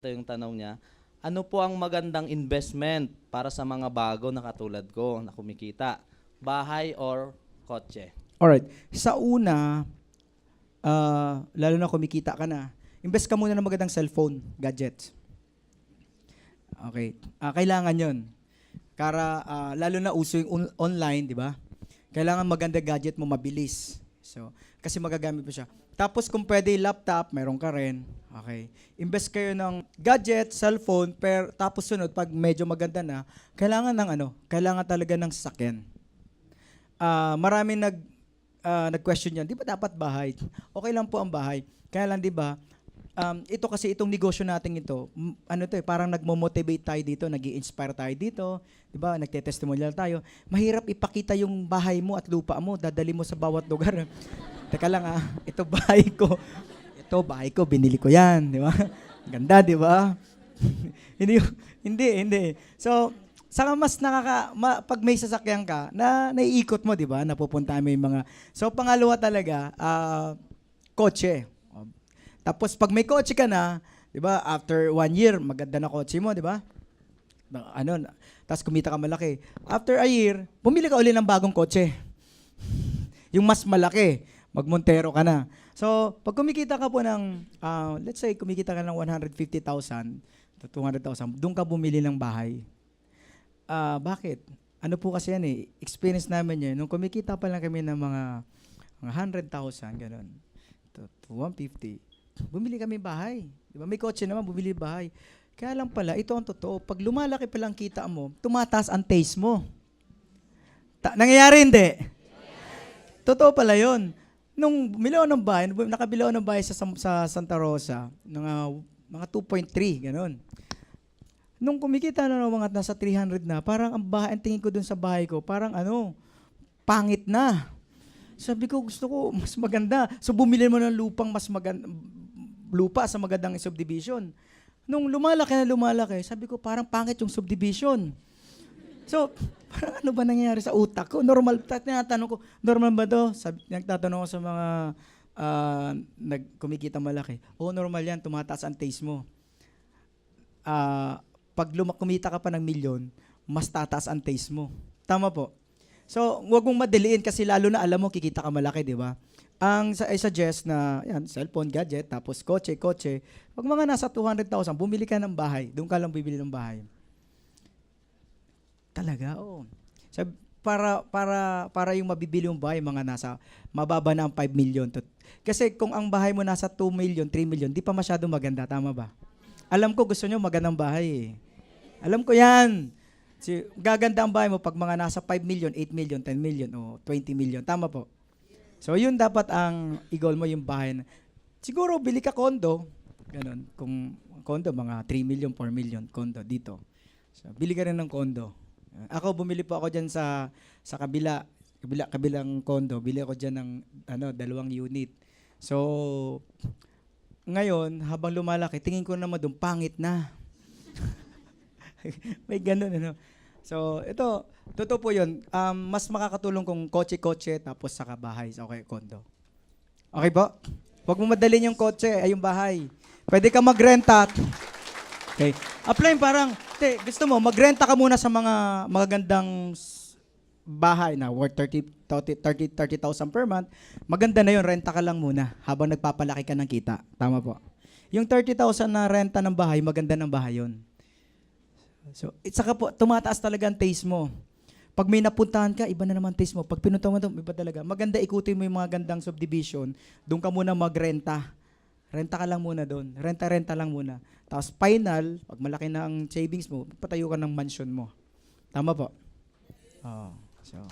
Ito yung tanong niya. Ano po ang magandang investment para sa mga bago na katulad ko na kumikita? Bahay or kotse? Alright. Sa una, lalo na kumikita ka na, invest ka muna ng magandang cellphone, gadgets. Okay. Kailangan yon. Lalo na uso yung online, di ba? Kailangan maganda gadget mo, mabilis. So, kasi magagamit mo siya. Tapos kung pwede laptop, meron ka rin. Okay. Invest kayo ng gadget, cellphone, tapos sunod, pag medyo maganda na, kailangan talaga ng sasakyan. Maraming nag-question yan, di ba dapat bahay? Okay lang po ang bahay. Kaya lang, di ba, itong negosyo natin ito, parang nagmo-motivate tayo dito, nag-i-inspire tayo dito, di ba, nagte-testimonial tayo. Mahirap ipakita yung bahay mo at lupa mo, dadali mo sa bawat lugar. Teka lang ito bahay ko, binili ko yan, di ba? Ganda, di ba? hindi. So, saka mas pag may sasakyan ka, naiikot mo, di ba? Napupunta mo yung mga... So, pangalawa talaga, kotse. Tapos, pag may kotse ka na, di ba, after 1 year, maganda na kotse mo, di ba? Tapos kumita ka malaki. After a year, bumili ka uli ng bagong kotse. Yung mas malaki, mag-Montero ka na. So, pag kumikita ka po ng, let's say, kumikita ka ng 150,000 to 200,000, doon ka bumili ng bahay. Bakit? Ano po kasi yan experience namin yan. Nung kumikita pa lang kami ng mga 100,000, gano'n, to 150, bumili kami bahay. Diba? May kotse naman, bumili bahay. Kaya lang pala, ito ang totoo, pag lumalaki pa lang kita mo, tumataas ang taste mo. Nangyayari hindi? Totoo pala yun. Nung bumili ako ng bahay, nakabili ako ng bahay sa Santa Rosa, mga 2.3, gano'n. Nung kumikita na ng mga nasa 300 na, parang ang tingin ko dun sa bahay ko, parang pangit na. Sabi ko, gusto ko mas maganda. So bumili mo ng lupa sa magandang subdivision. Nung lumalaki, sabi ko, parang pangit yung subdivision. So, parang ano ba nangyayari sa utak ko? Tinatanong ko, normal ba to? Nagtatanong ko sa mga kumikita malaki. Normal yan, tumataas ang taste mo. Pag kumita ka pa ng milyon, mas tataas ang taste mo. Tama po. So, huwag mong madaliin kasi lalo na alam mo, kikita ka malaki, di ba? I suggest na, cellphone, gadget, tapos kotse. Pag mga nasa 200,000, bumili ka ng bahay. Doon ka lang bibili ng bahay. Talaga, oo. So, para yung mabibili yung bahay, mga mababa na ang 5 million. Kasi kung ang bahay mo nasa 2 million, 3 million, di pa masyado maganda, tama ba? Alam ko gusto nyo magandang bahay Alam ko yan. Gaganda ang bahay mo pag mga nasa 5 million, 8 million, 10 million, o 20 million. Tama po. So, yun dapat ang i-goal mo yung bahay. Siguro, bili ka kondo. Ganon. Kung kondo, mga 3 million, 4 million kondo dito. So, bili ka rin ng kondo. Ako, bumili po ako dyan sa kabilang kondo. Bili ako dyan ng 2 unit. So, ngayon, habang lumalaki, tingin ko naman doon, pangit na. May ganun, So, ito, totoo po yun. Mas makakatulong kung kotse, tapos saka bahay. Okay, kondo. Okay po? Huwag mo madalin yung kotse, yung bahay. Pwede ka magrenta. Okay. Apply gusto mo, magrenta ka muna sa mga magagandang bahay na worth 30,000 per month. Maganda na yun, renta ka lang muna habang nagpapalaki ka ng kita. Tama po. Yung 30,000 na renta ng bahay, maganda ng bahay yun. So, saka po, tumataas talaga ang taste mo. Pag may napuntahan ka, iba na naman taste mo. Pag pinuntahan mo, iba talaga. Maganda ikutin mo yung mga gandang subdivision, doon ka muna magrenta. Renta ka lang muna doon. Renta lang muna. Tapos final, pag malaki na ang savings mo, patayo ka ng mansion mo. Tama po? So...